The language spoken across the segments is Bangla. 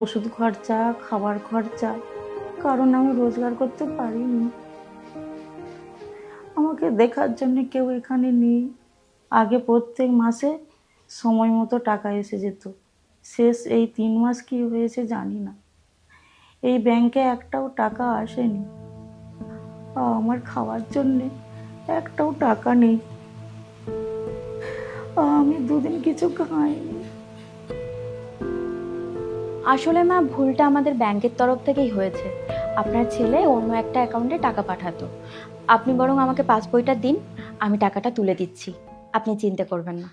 ওষুধ খরচা, খাবার খরচা, কারণ আমি রোজগার করতে পারিনি। আমাকে দেখার জন্য কেউ এখানে নেই। আগে প্রত্যেক মাসে সময় মতো টাকা এসে যেত, শেষ এই 3 মাস কি হয়েছে জানি না। এই ব্যাংকে একটাও টাকা আসেনি। আমার খাওয়ার জন্যে একটাও টাকা নেই। আমি 2 দিন কিছু খাইনি। আসলে মা, ভুলটা আমাদের ব্যাংকের তরফ থেকেই হয়েছে। আপনার ছেলে অন্য একটা অ্যাকাউন্টে টাকা পাঠাতো। আপনি বরং আমাকে পাসবইটা দিন, আমি টাকাটা তুলে দিচ্ছি। আপনি চিন্তা করবেন না।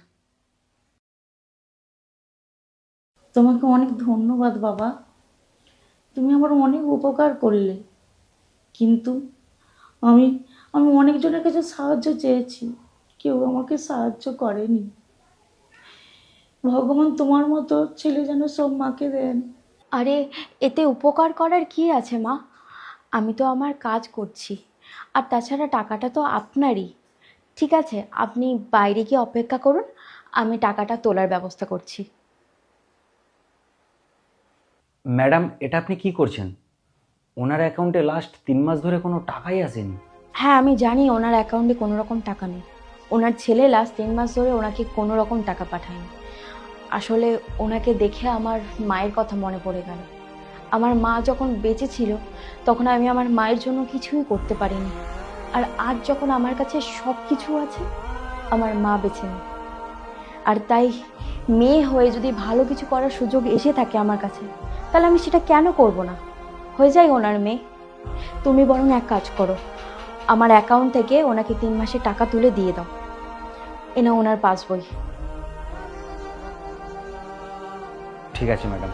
তোমাকে অনেক ধন্যবাদ বাবা, তুমি আমার অনেক উপকার করলে। কিন্তু আমি আমি অনেকজনের কাছে সাহায্য চেয়েছি, কেউ আমাকে সাহায্য করেনি। ভগবান তোমার মতো ছেলে যেন সব মাকে দেন। আরে, এতে উপকার করার কি আছে মা? আমি তো আমার কাজ করছি, আর তাছাড়া টাকাটা তো আপনারই। ঠিক আছে, আপনি বাইরে গিয়ে অপেক্ষা করুন, আমি টাকাটা তোলার ব্যবস্থা করছি। ম্যাডাম, এটা আপনি কি করছেন? ওনার অ্যাকাউন্টে লাস্ট 3 মাস ধরে কোনো টাকাই আসেনি। হ্যাঁ, আমি জানি ওনার অ্যাকাউন্টে কোনো রকম টাকা নেই। ওনার ছেলে লাস্ট 3 মাস ধরে ওনাকে কোনো রকম টাকা পাঠায়নি। আসলে ওনাকে দেখে আমার মায়ের কথা মনে পড়ে গেল। আমার মা যখন বেঁচে ছিল তখন আমি আমার মায়ের জন্য কিছুই করতে পারিনি। আর আজ যখন আমার কাছে সব কিছু আছে, আমার মা বেঁচে নেই। আর তাই মেয়ে হয়ে যদি ভালো কিছু করার সুযোগ এসে থাকে আমার কাছে, তাহলে আমি সেটা কেন করব না? হয়ে যাই ওনার মেয়ে। তুমি বরং এক কাজ করো, আমার অ্যাকাউন্ট থেকে ওনাকে 3 মাসে টাকা তুলে দিয়ে দাও। এনা ওনার পাসবই। ঠিক আছে ম্যাডাম।